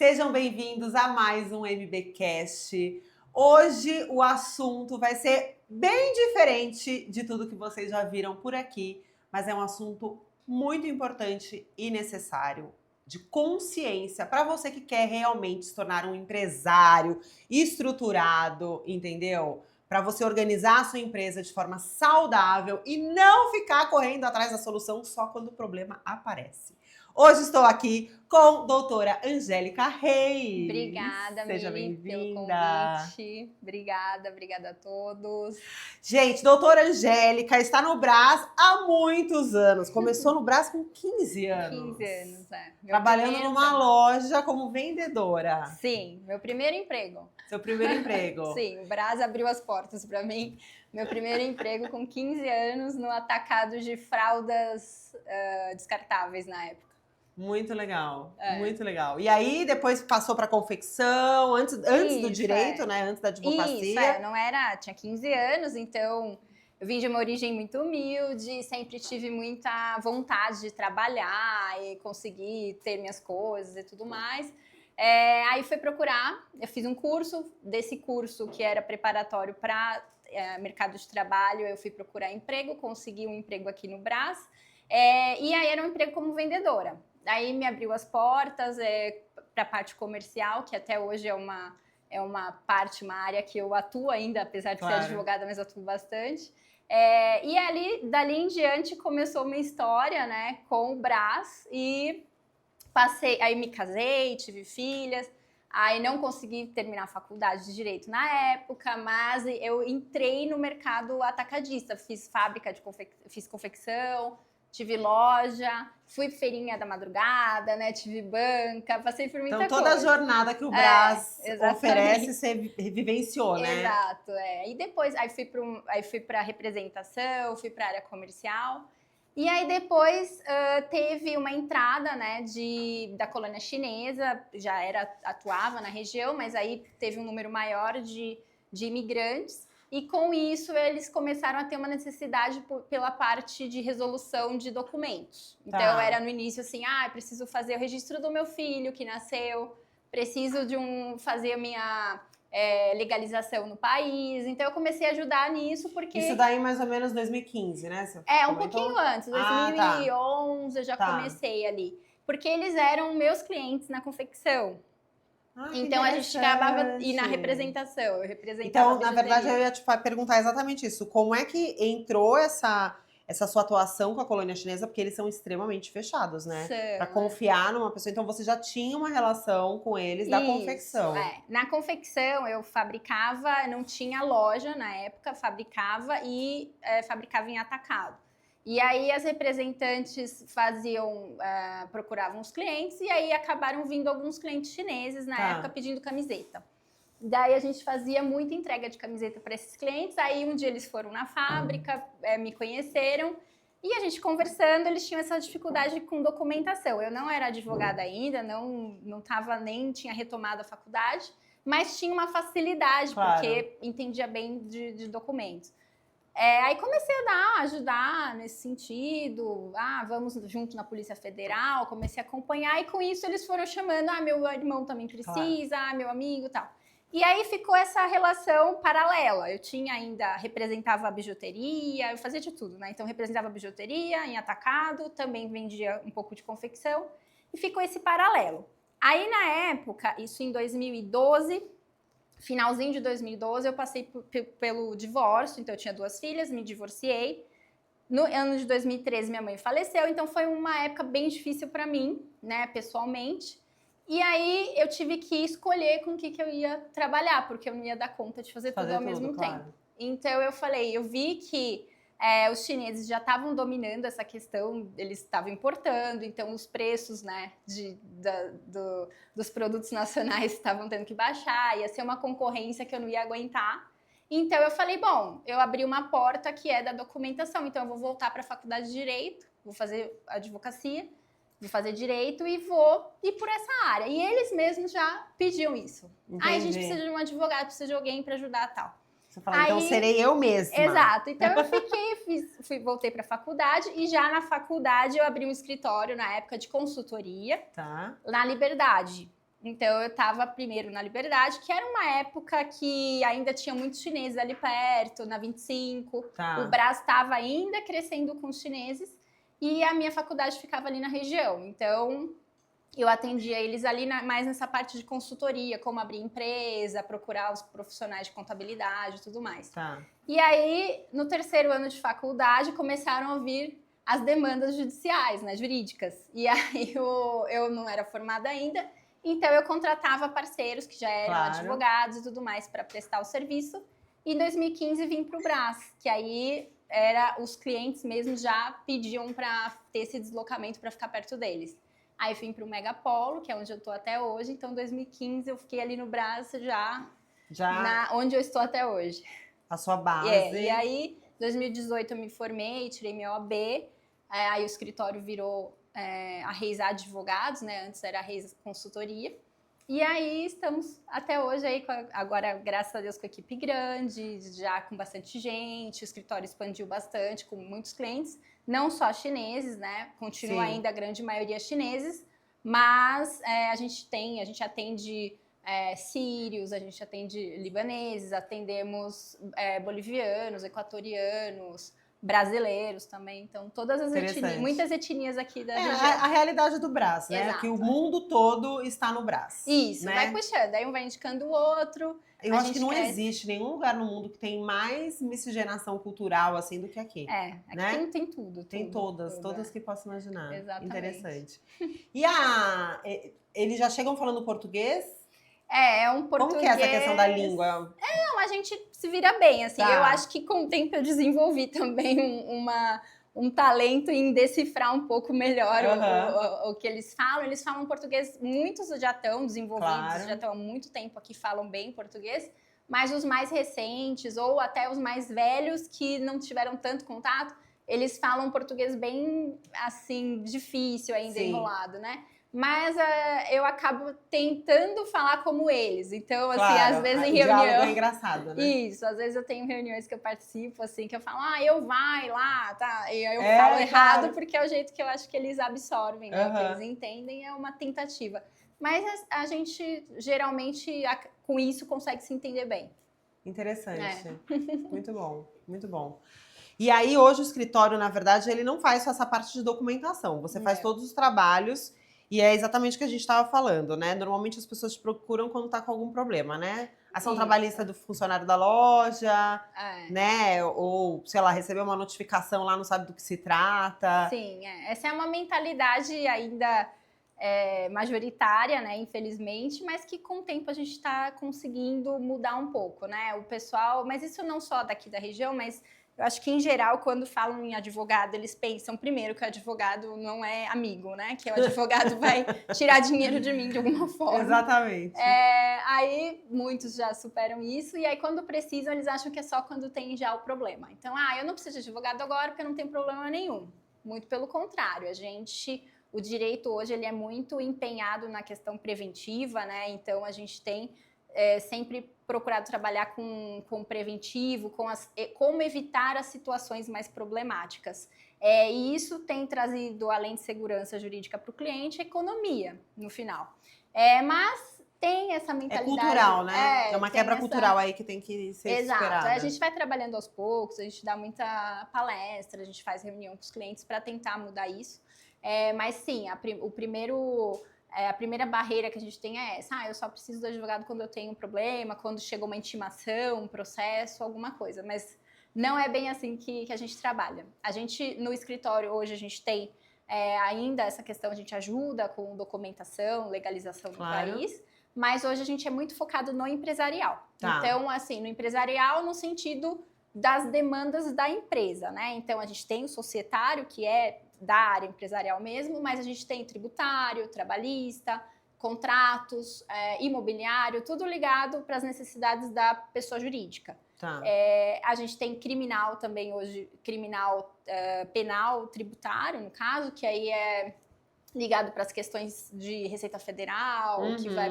Sejam bem-vindos a mais um MBcast. Hoje o assunto vai ser bem diferente de tudo que vocês já viram por aqui, mas é um assunto muito importante e necessário de consciência para você que quer realmente se tornar um empresário estruturado, entendeu? Para você organizar a sua empresa de forma saudável e não ficar correndo atrás da solução só quando o problema aparece. Hoje estou aqui com a doutora Angélica Reis. Obrigada, Seja Mili, pelo bem-vinda. convite. Obrigada a todos. Gente, doutora Angélica está no Brás há muitos anos. Começou no Brás com 15 anos. 15 anos, Meu Trabalhando primeiro numa trabalho. loja como vendedora. Sim, meu primeiro emprego. Seu primeiro emprego. Sim, o Brás abriu as portas para mim. Meu primeiro emprego com 15 anos no atacado de fraldas descartáveis na época. Muito legal, É. muito legal. E aí depois passou para confecção, antes do Isso, direito, né? Antes da advocacia. Isso, não era, tinha 15 anos, então eu vim de uma origem muito humilde, sempre tive muita vontade de trabalhar e conseguir ter minhas coisas e tudo mais. Aí fui procurar, eu fiz um curso, desse curso que era preparatório para mercado de trabalho, eu fui procurar emprego, consegui um emprego aqui no Brás, e aí era um emprego como vendedora. Aí me abriu as portas para a parte comercial, que até hoje é uma área que eu atuo ainda, apesar de ser advogada, mas atuo bastante. E dali em diante começou uma história, né, com o Brás, e aí me casei, tive filhas, aí não consegui terminar a faculdade de Direito na época, mas eu entrei no mercado atacadista, fiz fábrica fiz confecção, tive loja, fui feirinha da madrugada, né? Tive banca, passei por muita coisa. Então toda a jornada que o Brás oferece, você vivenciou, né? Exato, E depois, aí fui para representação, fui para área comercial. E aí depois teve uma entrada, né, da colônia chinesa, atuava na região, mas aí teve um número maior de imigrantes. E com isso, eles começaram a ter uma necessidade pela parte de resolução de documentos. Então, era no início assim, preciso fazer o registro do meu filho que nasceu, preciso fazer a minha legalização no país. Então, eu comecei a ajudar nisso porque... Isso daí mais ou menos 2015, né? Você um pouquinho antes, 2011 eu já comecei ali. Porque eles eram meus clientes na confecção. Então, a gente acabava ir na representação, eu representava. Então, na verdade, eu ia te perguntar exatamente isso. Como é que entrou essa sua atuação com a colônia chinesa? Porque eles são extremamente fechados, né? Para confiar numa pessoa. Então, você já tinha uma relação com eles da confecção. Na confecção, eu fabricava, não tinha loja na época, fabricava em atacado. E aí as representantes procuravam os clientes, e aí acabaram vindo alguns clientes chineses na época pedindo camiseta. Daí a gente fazia muita entrega de camiseta para esses clientes, aí um dia eles foram na fábrica, me conheceram, e a gente conversando, eles tinham essa dificuldade com documentação. Eu não era advogada ainda, nem tinha retomado a faculdade, mas tinha uma facilidade, porque entendia bem de documentos. Aí comecei a ajudar nesse sentido, vamos junto na Polícia Federal, comecei a acompanhar, e com isso eles foram chamando, meu irmão também precisa, meu amigo e tal. E aí ficou essa relação paralela, eu representava a bijuteria, eu fazia de tudo, né? Então representava a bijuteria em atacado, também vendia um pouco de confecção, e ficou esse paralelo. Aí na época, isso em 2012... Finalzinho de 2012, eu passei pelo divórcio, então eu tinha 2 filhas, me divorciei. No ano de 2013, minha mãe faleceu, então foi uma época bem difícil para mim, né, pessoalmente. E aí eu tive que escolher com o que eu ia trabalhar, porque eu não ia dar conta de fazer tudo ao mesmo tempo. Então eu vi que os chineses já estavam dominando essa questão, eles estavam importando, então os preços, né, dos produtos nacionais estavam tendo que baixar, ia ser uma concorrência que eu não ia aguentar. Então eu falei, eu abri uma porta que é da documentação, então eu vou voltar para a faculdade de Direito, vou fazer advocacia, vou fazer Direito e vou ir por essa área. E eles mesmos já pediam isso. A gente precisa de um advogado, precisa de alguém para ajudar e tal. Você fala, então serei eu mesma. Exato. Então eu voltei para a faculdade, e já na faculdade eu abri um escritório na época de consultoria, na Liberdade. Então, eu estava primeiro na Liberdade, que era uma época que ainda tinha muitos chineses ali perto, na 25. Tá. O Brás estava ainda crescendo com os chineses e a minha faculdade ficava ali na região. Então, eu atendia eles ali mais nessa parte de consultoria, como abrir empresa, procurar os profissionais de contabilidade e tudo mais. Tá. E aí, no terceiro ano de faculdade, começaram a vir as demandas judiciais, né, jurídicas. E aí, eu não era formada ainda, então eu contratava parceiros que já eram advogados e tudo mais para prestar o serviço. E em 2015 vim para o Brás, que aí os clientes mesmo já pediam para ter esse deslocamento para ficar perto deles. Aí vim para o Megapolo, que é onde eu estou até hoje. Então, em 2015 eu fiquei ali no Brás onde eu estou até hoje. A sua base. E aí, em 2018 eu me formei, tirei minha OAB. Aí o escritório virou a Reis Advogados, né? Antes era a Reis Consultoria. E aí estamos até hoje aí, agora, graças a Deus, com a equipe grande, já com bastante gente, o escritório expandiu bastante, com muitos clientes, não só chineses, né? Continua ainda a grande maioria chineses, mas a gente atende sírios, a gente atende libaneses, atendemos bolivianos, equatorianos, brasileiros também, então todas as etnias, muitas etnias aqui da região. A realidade do Brás, né? Exato. Que o mundo todo está no Brás. Isso, né? vai puxando, aí um vai indicando o outro. Eu acho que não existe nenhum lugar no mundo que tem mais miscigenação cultural assim do que aqui. Aqui né? tem tudo. Tem todas que posso imaginar. Exatamente. Interessante. E eles já chegam falando português? É um português... Como que é essa questão da língua? Não, a gente se vira bem, assim. Tá. Eu acho que com o tempo eu desenvolvi também um talento em decifrar um pouco melhor o que eles falam. Eles falam português, muitos já estão desenvolvidos, já estão há muito tempo aqui, falam bem português, mas os mais recentes ou até os mais velhos que não tiveram tanto contato, eles falam português bem, assim, difícil ainda, enrolado, né? Mas eu acabo tentando falar como eles. Então, assim, às vezes em reunião... O diálogo é engraçado, né? Isso, às vezes eu tenho reuniões que eu participo, assim, que eu falo, eu vai lá, tá? E aí eu falo errado, porque é o jeito que eu acho que eles absorvem, né? Que eles entendem, é uma tentativa. Mas a gente, geralmente, com isso, consegue se entender bem. Interessante. Muito bom, muito bom. E aí, hoje, o escritório, na verdade, ele não faz só essa parte de documentação. Você faz todos os trabalhos... E é exatamente o que a gente estava falando, né? Normalmente as pessoas te procuram quando tá com algum problema, né? Ação trabalhista do funcionário da loja, né? Ou, sei lá, recebeu uma notificação lá, não sabe do que se trata. Sim, essa é uma mentalidade ainda majoritária, né? Infelizmente, mas que com o tempo a gente está conseguindo mudar um pouco, né? O pessoal, mas isso não só daqui da região, mas... Eu acho que, em geral, quando falam em advogado, eles pensam primeiro que o advogado não é amigo, né? Que o advogado vai tirar dinheiro de mim de alguma forma. Exatamente. Aí, muitos já superam isso. E aí, quando precisam, eles acham que é só quando tem já o problema. Então, eu não preciso de advogado agora porque eu não tenho problema nenhum. Muito pelo contrário. O direito hoje, ele é muito empenhado na questão preventiva, né? Então, a gente tem... sempre procurado trabalhar com preventivo, como evitar as situações mais problemáticas. E isso tem trazido, além de segurança jurídica para o cliente, economia, no final. Mas tem essa mentalidade... É cultural, né? É uma quebra cultural aí que tem que ser superada. A gente vai trabalhando aos poucos, a gente dá muita palestra, a gente faz reunião com os clientes para tentar mudar isso. Mas sim, a primeira barreira que a gente tem é essa. Eu só preciso do advogado quando eu tenho um problema, quando chegou uma intimação, um processo, alguma coisa. Mas não é bem assim que a gente trabalha. No escritório, hoje, a gente tem ainda essa questão, a gente ajuda com documentação, legalização do país. Mas hoje a gente é muito focado no empresarial. Então, assim, no empresarial no sentido das demandas da empresa, né? Então, a gente tem o societário, que é da área empresarial mesmo, mas a gente tem tributário, trabalhista, contratos, imobiliário, tudo ligado para as necessidades da pessoa jurídica. A gente tem criminal também hoje, criminal penal tributário, no caso, que aí é ligado para as questões de Receita Federal, que vai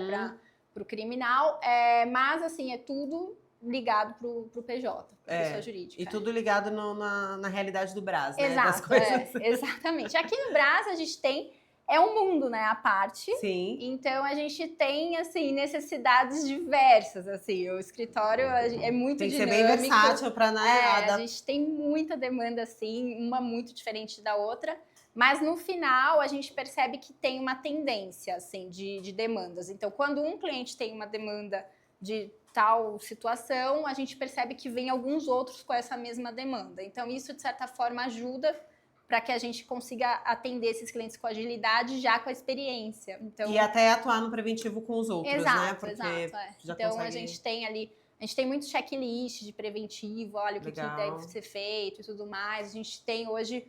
para o criminal, mas assim, é tudo ligado pro PJ, pra pessoa jurídica. E tudo ligado na realidade do Brás, né? Exato, das coisas. Exatamente. Aqui no Brás a gente tem é um mundo, né, à parte. Sim. Então, a gente tem, assim, necessidades diversas, assim. O escritório é muito Tem que ser dinâmico. bem versátil para, né, a gente tem muita demanda, assim, uma muito diferente da outra. Mas, no final, a gente percebe que tem uma tendência, assim, de demandas. Então, quando um cliente tem uma demanda de tal situação, a gente percebe que vem alguns outros com essa mesma demanda. Então, isso, de certa forma, ajuda para que a gente consiga atender esses clientes com agilidade, já com a experiência. Então, e até atuar no preventivo com os outros, exato, né? Porque exato. já então, consegue... a gente tem ali, a gente tem muito checklist de preventivo, olha o que deve ser feito e tudo mais. A gente tem hoje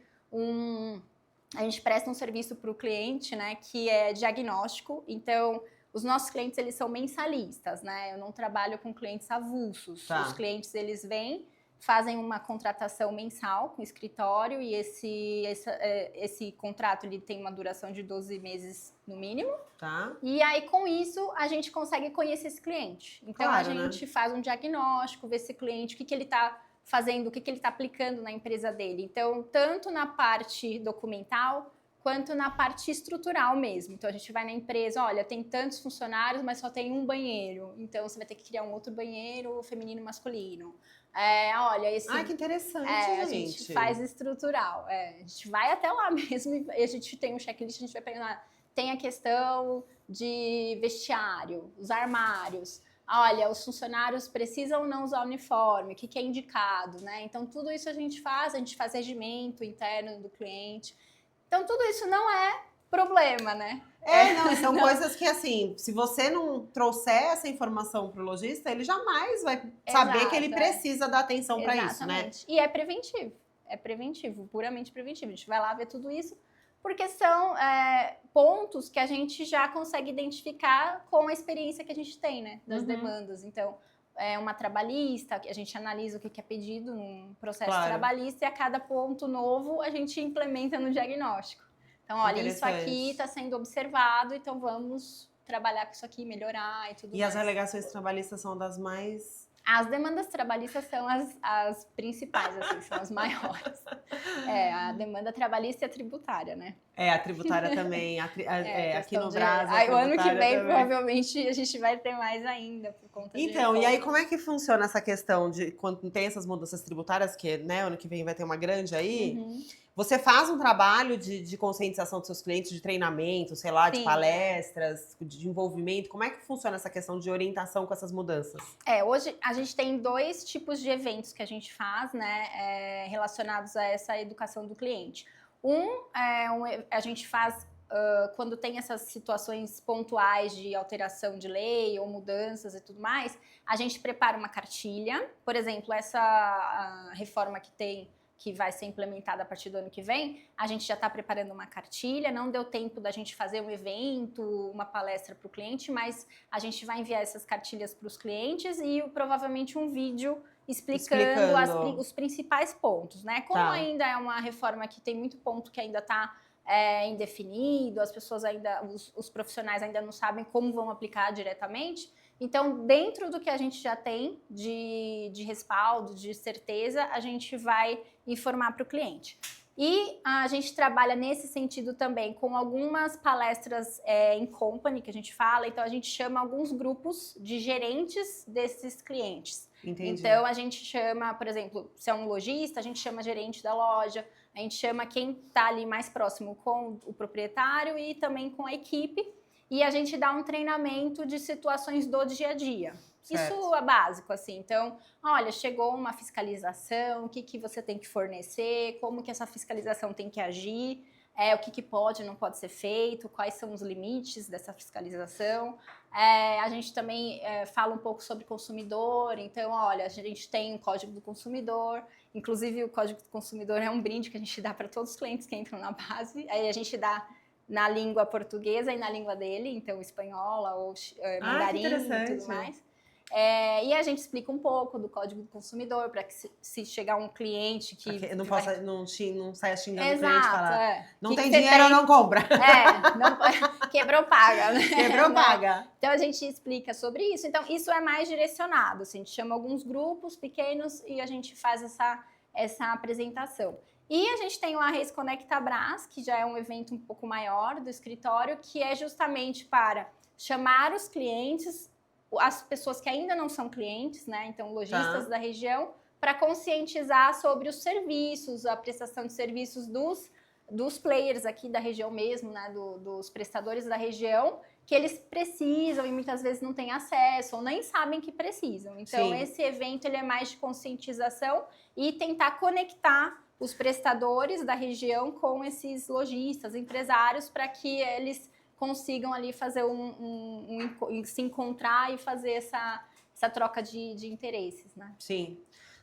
a gente presta um serviço para o cliente, né, que é diagnóstico. Então, os nossos clientes, eles são mensalistas, né? Eu não trabalho com clientes avulsos. Tá. Os clientes, eles vêm, fazem uma contratação mensal com o escritório e esse contrato ele tem uma duração de 12 meses no mínimo. Tá. E aí, com isso, a gente consegue conhecer esse cliente. Então, claro, a gente faz um diagnóstico, vê esse cliente, o que ele está fazendo, o que ele está aplicando na empresa dele. Então, tanto na parte documental, quanto na parte estrutural mesmo. Então, a gente vai na empresa, olha, tem tantos funcionários, mas só tem um banheiro. Então, você vai ter que criar um outro banheiro feminino e masculino. Olha, esse... Ai, que interessante, gente. A gente faz estrutural. A gente vai até lá mesmo e a gente tem um checklist, a gente vai pegando... Tem a questão de vestiário, os armários. Olha, os funcionários precisam ou não usar uniforme, o que é indicado, né? Então, tudo isso a gente faz regimento interno do cliente. Então, tudo isso não é problema, né? São coisas que, assim, se você não trouxer essa informação para o lojista, ele jamais vai saber que ele precisa dar atenção para isso, né? E é preventivo, puramente preventivo. A gente vai lá ver tudo isso, porque são pontos que a gente já consegue identificar com a experiência que a gente tem, né? Das demandas. Então, é uma trabalhista, a gente analisa o que é pedido num processo trabalhista e a cada ponto novo a gente implementa no diagnóstico. Então, olha, isso aqui está sendo observado, então vamos trabalhar com isso aqui, melhorar e tudo mais. E as alegações trabalhistas são das mais... As demandas trabalhistas são as principais, assim, são as maiores. A demanda trabalhista e a tributária, né? A tributária também, aqui no Brasil. O ano que vem, provavelmente, a gente vai ter mais ainda, por conta de... Então, e aí como é que funciona essa questão de quando tem essas mudanças tributárias, que, né, ano que vem vai ter uma grande aí... Você faz um trabalho de conscientização dos seus clientes, de treinamento, sei lá, de palestras, de envolvimento? Como é que funciona essa questão de orientação com essas mudanças? Hoje a gente tem 2 tipos de eventos que a gente faz, né, relacionados a essa educação do cliente. A gente faz quando tem essas situações pontuais de alteração de lei ou mudanças e tudo mais, a gente prepara uma cartilha. Por exemplo, essa reforma que vai ser implementada a partir do ano que vem, a gente já está preparando uma cartilha, não deu tempo da gente fazer um evento, uma palestra para o cliente, mas a gente vai enviar essas cartilhas para os clientes e provavelmente um vídeo explicando os principais pontos, né? Como ainda é uma reforma que tem muito ponto que ainda está indefinido, as pessoas ainda, os profissionais ainda não sabem como vão aplicar diretamente. Então, dentro do que a gente já tem de respaldo, de certeza, a gente vai informar para o cliente. E a gente trabalha nesse sentido também com algumas palestras em company, que a gente fala. Então, a gente chama alguns grupos de gerentes desses clientes. Entendi. Então, a gente chama, por exemplo, se é um lojista, a gente chama gerente da loja, a gente chama quem está ali mais próximo com o proprietário e também com a equipe. E a gente dá um treinamento de situações do dia a dia. Certo. Isso é básico, assim. Então, olha, chegou uma fiscalização, o que você tem que fornecer, como que essa fiscalização tem que agir, o que pode e não pode ser feito, quais são os limites dessa fiscalização. A gente também fala um pouco sobre consumidor. Então, olha, a gente tem um Código do Consumidor. Inclusive, o Código do Consumidor é um brinde que a gente dá para todos os clientes que entram na base. Aí a gente dá na língua portuguesa e na língua dele, então espanhola ou mandarim e tudo mais. E a gente explica um pouco do Código do Consumidor, para que se chegar um cliente que... Não saia xingando o cliente e Exato, falar, não tem dinheiro, não compra. Quebrou, paga. Né? Quebrou, paga. Então, a gente explica sobre isso. Então, isso é mais direcionado. Assim, a gente chama alguns grupos pequenos e a gente faz essa apresentação. E a gente tem o Arraes Conecta Brás, que já é um evento um pouco maior do escritório, que é justamente para chamar os clientes, as pessoas que ainda não são clientes, né? Então, lojistas da região, para conscientizar sobre os serviços, a prestação de serviços dos players aqui da região mesmo, né? Dos prestadores da região, que eles precisam e muitas vezes não têm acesso ou nem sabem que precisam. Então, esse evento ele é mais de conscientização e tentar conectar os prestadores da região com esses lojistas, empresários, para que eles consigam ali fazer se encontrar e fazer essa troca de interesses, né? Sim.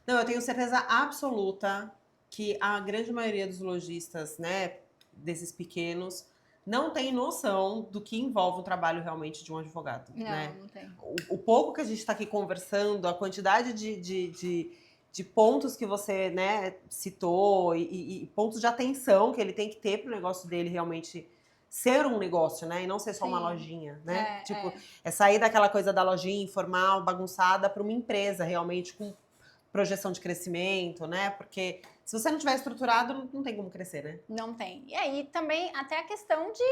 Não, eu tenho certeza absoluta que a grande maioria dos lojistas, né, desses pequenos, não tem noção do que envolve o trabalho realmente de um advogado, não, né? Não tem. O pouco que a gente está aqui conversando, a quantidade de pontos que você, né, citou e pontos de atenção que ele tem que ter para o negócio dele realmente ser um negócio, né? E não ser só uma lojinha, né? É sair daquela coisa da lojinha informal, bagunçada, para uma empresa realmente com projeção de crescimento, né? Porque se você não tiver estruturado, não tem como crescer, né? Não tem. E aí também até a questão de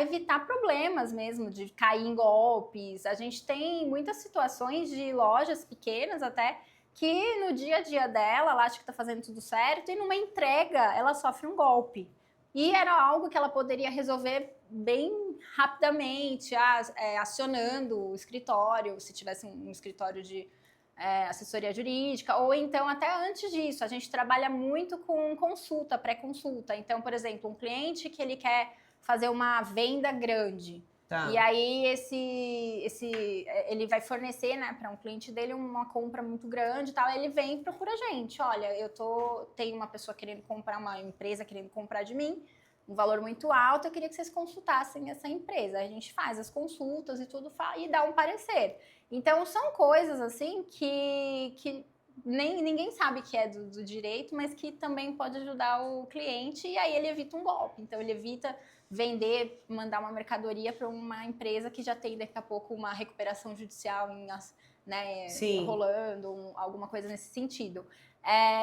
evitar problemas mesmo, de cair em golpes. A gente tem muitas situações de lojas pequenas até que no dia a dia dela, ela acha que tá fazendo tudo certo e numa entrega ela sofre um golpe. E era algo que ela poderia resolver bem rapidamente, acionando o escritório, se tivesse um escritório de assessoria jurídica, ou então até antes disso, a gente trabalha muito com consulta, pré-consulta. Então, por exemplo, um cliente que ele quer fazer uma venda grande, e aí ele vai fornecer, né, para um cliente dele uma compra muito grande e tal, ele vem e procura a gente, olha, tenho uma pessoa querendo comprar, uma empresa querendo comprar de mim, um valor muito alto, eu queria que vocês consultassem essa empresa. A gente faz as consultas e tudo e dá um parecer. Então, são coisas assim que ninguém sabe que é do direito, mas que também pode ajudar o cliente e aí ele evita um golpe. Então, ele evita vender, mandar uma mercadoria para uma empresa que já tem daqui a pouco uma recuperação judicial né, rolando, alguma coisa nesse sentido.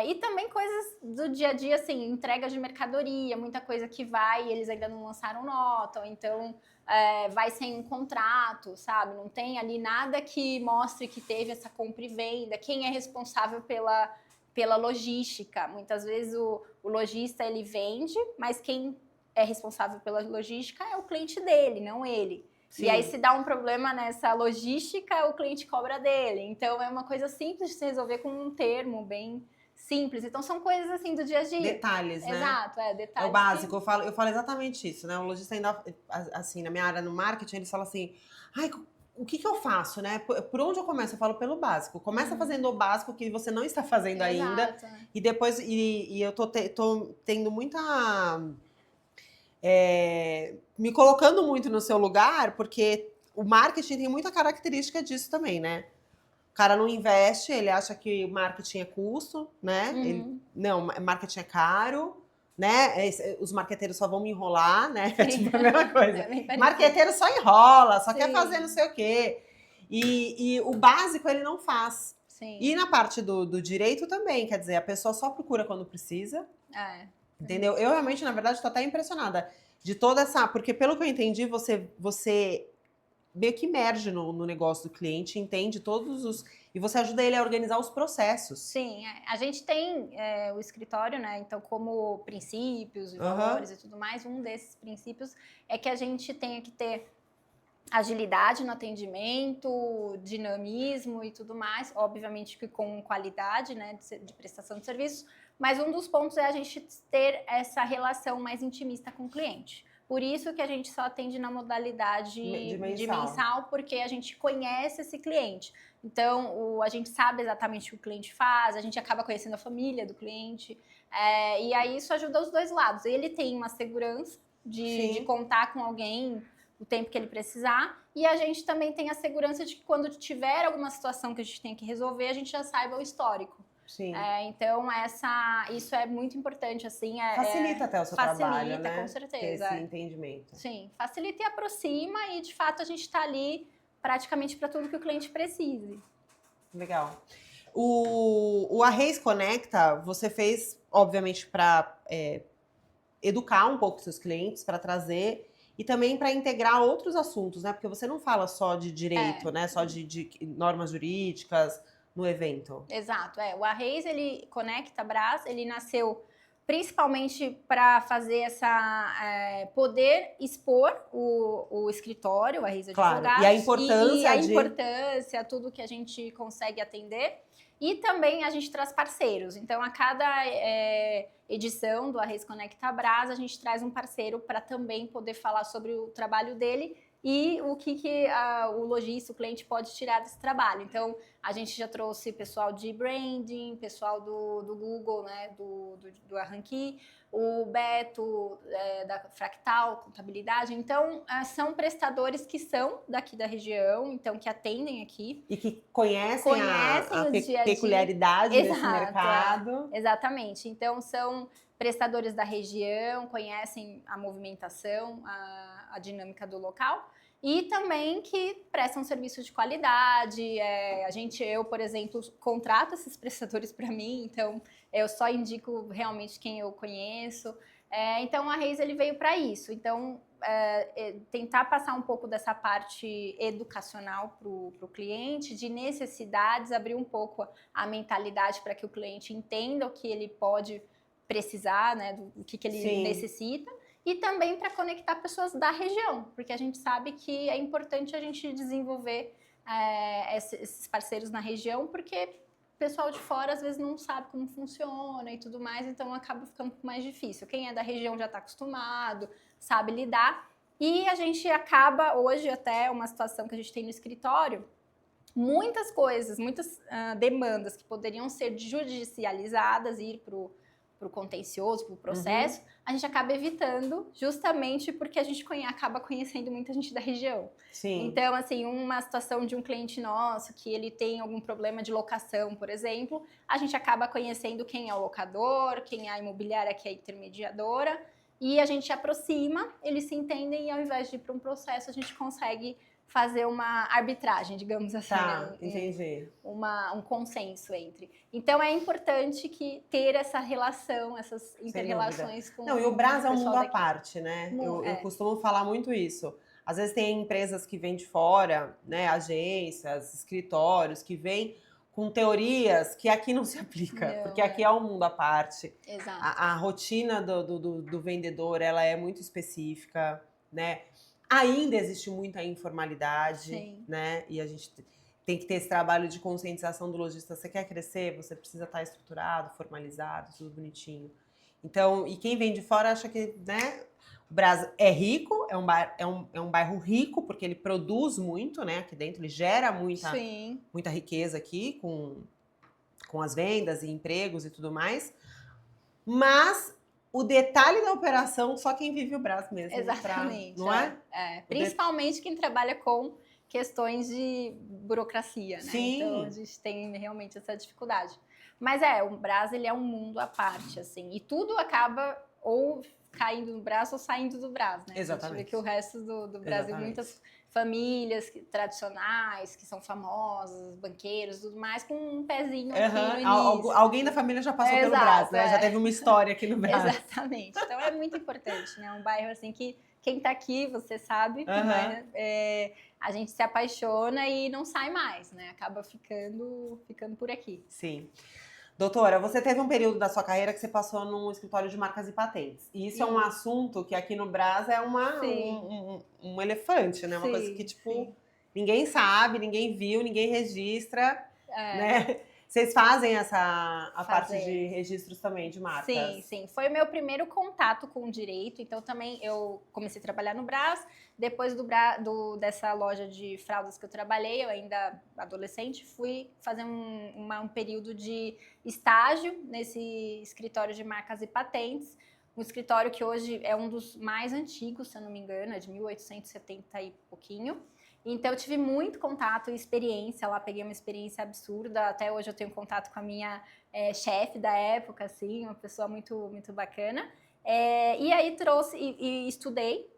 E também coisas do dia a dia, assim, entrega de mercadoria, muita coisa que vai e eles ainda não lançaram nota, ou então vai sem um contrato, sabe? Não tem ali nada que mostre que teve essa compra e venda, quem é responsável pela logística. Muitas vezes o lojista, ele vende, mas quem é responsável pela logística é o cliente dele, não ele. Sim. E aí, se dá um problema nessa logística, o cliente cobra dele. Então, é uma coisa simples de se resolver com um termo bem simples. Então, são coisas assim do dia a dia. Detalhes, né? Exato, detalhes. É o básico. Eu falo exatamente isso, né? O lojista ainda, assim, na minha área no marketing, eles falam assim, ai, o que eu faço, né? Por onde eu começo? Eu falo pelo básico. Começa fazendo o básico que você não está fazendo ainda. E depois, eu tô tendo muita... me colocando muito no seu lugar, porque o marketing tem muita característica disso também, né? O cara não investe, ele acha que marketing é custo, né? Não, marketing é caro, né? Os marqueteiros só vão me enrolar, né? É tipo a mesma coisa. Marqueteiro só enrola, só quer fazer não sei o quê. E o básico ele não faz. Sim. E na parte do direito também, quer dizer, a pessoa só procura quando precisa. Entendeu? Eu realmente, na verdade, estou até impressionada de toda essa... Porque pelo que eu entendi, você meio que emerge no negócio do cliente, entende todos os... E você ajuda ele a organizar os processos. Sim, a gente tem o escritório, né? Então, como princípios e valores e tudo mais, um desses princípios é que a gente tenha que ter agilidade no atendimento, dinamismo e tudo mais, obviamente que com qualidade, né, de prestação de serviços, mas um dos pontos é a gente ter essa relação mais intimista com o cliente. Por isso que a gente só atende na modalidade de mensal, porque a gente conhece esse cliente. Então, a gente sabe exatamente o que o cliente faz, a gente acaba conhecendo a família do cliente, e aí isso ajuda os dois lados. Ele tem uma segurança de contar com alguém o tempo que ele precisar, e a gente também tem a segurança de que quando tiver alguma situação que a gente tenha que resolver, a gente já saiba o histórico. Sim. Então, isso é muito importante, assim. Facilita até o seu trabalho, né? Facilita, com certeza. Ter esse entendimento. Sim, facilita e aproxima, e de fato a gente está ali praticamente para tudo que o cliente precise. Legal. O Arreis Conecta, você fez, obviamente, para educar um pouco seus clientes, para trazer e também para integrar outros assuntos, né? Porque você não fala só de direito, né? Só de normas jurídicas no evento. Exato, o Arreis, ele conecta a Brás, ele nasceu principalmente para fazer poder expor o escritório, o Arreis Claro, Advogados, e a importância a importância, tudo que a gente consegue atender. E também a gente traz parceiros. Então, a cada edição do Arreis Conecta Brás, a gente traz um parceiro para também poder falar sobre o trabalho dele e o que o lojista, o cliente pode tirar desse trabalho. Então, a gente já trouxe pessoal de branding, pessoal do Google, né, do Arranqui, o Beto, da Fractal, contabilidade. Então, são prestadores que são daqui da região, então que atendem aqui. E que conhecem a dia a dia. peculiaridade desse mercado. Exatamente. Então, são prestadores da região, conhecem a movimentação, a dinâmica do local. E também que prestam serviço de qualidade. Eu, por exemplo, contrato esses prestadores para mim, então eu só indico realmente quem eu conheço. Então, a Reis, ele veio para isso. Então, tentar passar um pouco dessa parte educacional para o cliente, de necessidades, abrir um pouco a mentalidade para que o cliente entenda o que ele pode precisar, né, do que ele necessita. E também para conectar pessoas da região, porque a gente sabe que é importante a gente desenvolver esses parceiros na região, porque o pessoal de fora às vezes não sabe como funciona e tudo mais, então acaba ficando um pouco mais difícil. Quem é da região já está acostumado, sabe lidar, e a gente acaba hoje até uma situação que a gente tem no escritório, muitas coisas, muitas demandas que poderiam ser judicializadas e ir para o contencioso, para o processo, a gente acaba evitando justamente porque a gente acaba conhecendo muita gente da região. Sim. Então, assim, uma situação de um cliente nosso que ele tem algum problema de locação, por exemplo, a gente acaba conhecendo quem é o locador, quem é a imobiliária que é a intermediadora, e a gente aproxima, eles se entendem e ao invés de ir para um processo, a gente consegue fazer uma arbitragem, digamos assim, né? Entendi. Um consenso entre. Então é importante ter essa relação, essas inter-relações com Não, e o Brás é um mundo à daqui. parte, né? Eu costumo falar muito isso. Às vezes tem empresas que vêm de fora, né? Agências, escritórios que vêm com teorias que aqui não se aplica, porque aqui é um mundo à parte. Exato. A rotina do vendedor, ela é muito específica, né? Ainda existe muita informalidade, né? E a gente tem que ter esse trabalho de conscientização do lojista. Você quer crescer, você precisa estar estruturado, formalizado, tudo bonitinho. Então, e quem vem de fora acha que, né? O Brás é rico, é um bairro rico, porque ele produz muito, né? Aqui dentro, ele gera muita riqueza aqui com as vendas e empregos e tudo mais. Mas o detalhe da operação, só quem vive o Brás mesmo. Exatamente. Não é? Principalmente quem trabalha com questões de burocracia, né? Sim. Então, a gente tem realmente essa dificuldade. Mas o Brás, ele é um mundo à parte, assim. E tudo acaba ou caindo no Brás ou saindo do Brás, né? Exatamente. A gente vê que o resto do Brasil, muitas famílias tradicionais, que são famosas, banqueiros, tudo mais, com um pezinho aqui no início. Alguém da família já passou pelo Brás, né? Já teve uma história aqui no Brás. Exatamente. Então é muito importante, né? Um bairro assim que quem tá aqui, você sabe, né? A gente se apaixona e não sai mais, né? Acaba ficando por aqui. Sim. Doutora, você teve um período da sua carreira que você passou num escritório de marcas e patentes. E isso é um assunto que aqui no Brás é um elefante, né? Uma coisa que, tipo, ninguém sabe, ninguém viu, ninguém registra, né? Vocês fazem a parte de registros também de marcas? Sim. Foi o meu primeiro contato com o direito. Então, também eu comecei a trabalhar no Brás. Depois dessa loja de fraldas que eu trabalhei, eu ainda adolescente, fui fazer um período de estágio nesse escritório de marcas e patentes. Um escritório que hoje é um dos mais antigos, se eu não me engano, é de 1870 e pouquinho. Então, eu tive muito contato e experiência lá, peguei uma experiência absurda. Até hoje eu tenho contato com a minha chefe da época, assim, uma pessoa muito, muito bacana. E aí trouxe e estudei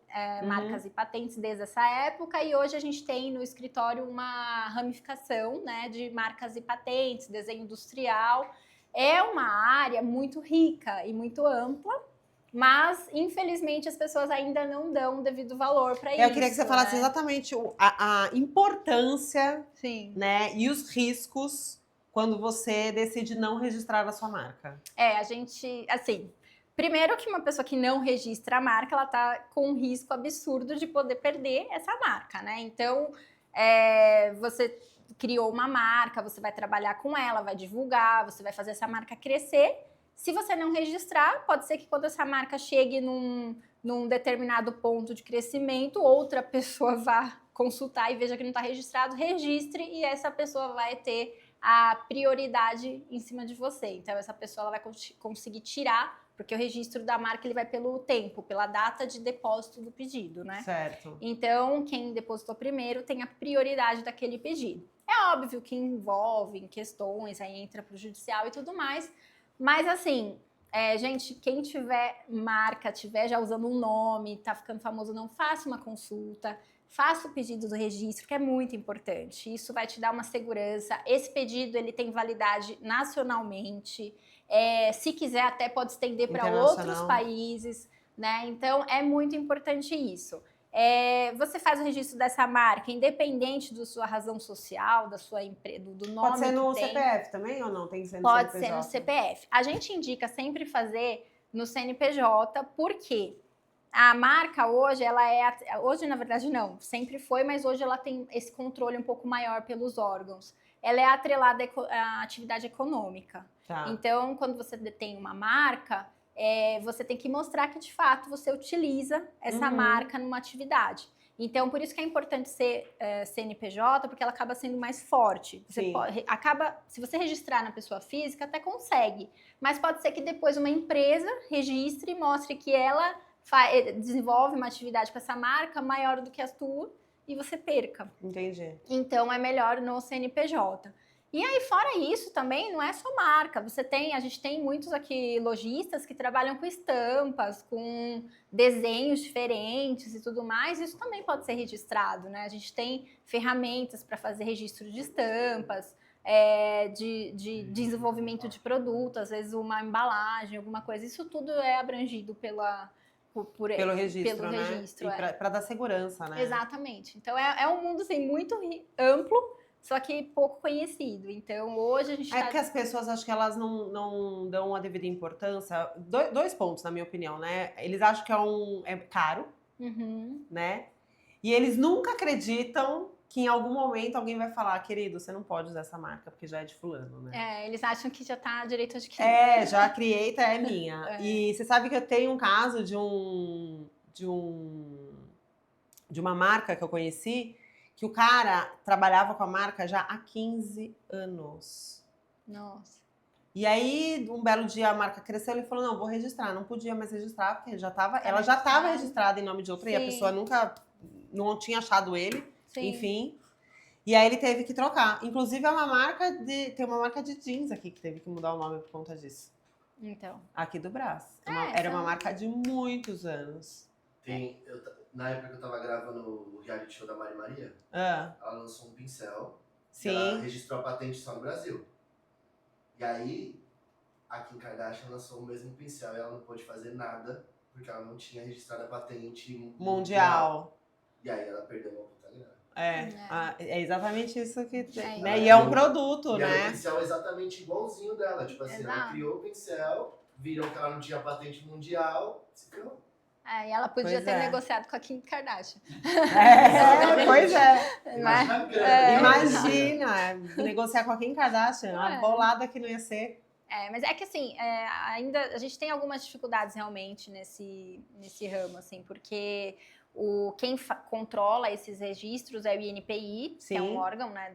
marcas e patentes desde essa época, e hoje a gente tem no escritório uma ramificação, né, de marcas e patentes, desenho industrial. É uma área muito rica e muito ampla, mas infelizmente as pessoas ainda não dão o devido valor para isso. Eu queria que você falasse exatamente a importância, Sim, né, e os riscos quando você decide não registrar a sua marca. a gente, assim, primeiro que uma pessoa que não registra a marca, ela tá com um risco absurdo de poder perder essa marca, né? Então, você criou uma marca, você vai trabalhar com ela, vai divulgar, você vai fazer essa marca crescer. Se você não registrar, pode ser que quando essa marca chegue num determinado ponto de crescimento, outra pessoa vá consultar e veja que não está registrado, registre e essa pessoa vai ter a prioridade em cima de você. Então, essa pessoa ela vai conseguir tirar, porque o registro da marca ele vai pelo tempo, pela data de depósito do pedido, né? Certo. Então, quem depositou primeiro tem a prioridade daquele pedido. É óbvio que envolve questões, aí entra para o judicial e tudo mais, mas assim, gente, quem tiver marca, tiver já usando um nome, tá ficando famoso, não faça uma consulta, faça o pedido do registro, que é muito importante. Isso vai te dar uma segurança. Esse pedido ele tem validade nacionalmente. Se quiser, até pode estender para outros países, né? Então, é muito importante isso. Você faz o registro dessa marca, independente da sua razão social, da sua empresa, do nome. Pode ser no CPF também ou não? Tem que ser no Pode CNPJ? ser no CPF. A gente indica sempre fazer no CNPJ, porque a marca hoje, hoje na verdade não, sempre foi, mas hoje ela tem esse controle um pouco maior pelos órgãos. Ela é atrelada à atividade econômica. Tá. Então, quando você detém uma marca, você tem que mostrar que de fato você utiliza essa marca numa atividade. Então, por isso que é importante ser CNPJ, porque ela acaba sendo mais forte. Você se você registrar na pessoa física, até consegue. Mas pode ser que depois uma empresa registre e mostre que ela desenvolve uma atividade com essa marca maior do que a tua e você perca. Entendi. Então, é melhor no CNPJ. E aí, fora isso, também não é só marca. A gente tem muitos aqui lojistas que trabalham com estampas, com desenhos diferentes e tudo mais. Isso também pode ser registrado, né? A gente tem ferramentas para fazer registro de estampas, de desenvolvimento de produto, às vezes uma embalagem, alguma coisa. Isso tudo é abrangido pelo registro, né? Para dar segurança, né? Exatamente. Então, é um mundo assim, muito amplo, só que pouco conhecido. Então, hoje a gente porque as pessoas, acho que elas não dão a devida importância. Dois pontos, na minha opinião, né? Eles acham que é caro, né? E eles nunca acreditam que em algum momento alguém vai falar, querido, você não pode usar essa marca porque já é de fulano, né? Eles acham que já tá direito adquirido. Já criei, é minha. E você sabe que eu tenho um caso de uma marca que eu conheci, que o cara trabalhava com a marca já há 15 anos. Nossa. E aí, um belo dia, a marca cresceu, ele falou, não, vou registrar. Não podia mais registrar, porque ela já estava registrada em nome de outra, e a pessoa nunca, não tinha achado ele, enfim. E aí ele teve que trocar. Inclusive, tem uma marca de jeans aqui, que teve que mudar o nome por conta disso. Então. Aqui do Brás. Era uma marca de muitos anos. Na época que eu tava gravando o reality show da Mari Maria, ela lançou um pincel. Sim. Ela registrou a patente só no Brasil. E aí, a Kim Kardashian lançou o mesmo pincel e ela não pôde fazer nada, porque ela não tinha registrado a patente mundial. E aí ela perdeu uma puta grana. É exatamente isso que tem, né? E é um produto, e né? É um pincel exatamente igualzinho dela. Tipo assim, ela criou o pincel, viram que ela não tinha patente mundial, se ferrou. E ela podia ter negociado com a Kim Kardashian. Pois é. Imagina, negociar com a Kim Kardashian, uma bolada que não ia ser. Mas é que assim, ainda a gente tem algumas dificuldades realmente nesse ramo, assim, porque quem controla esses registros é o INPI, que é um órgão, né,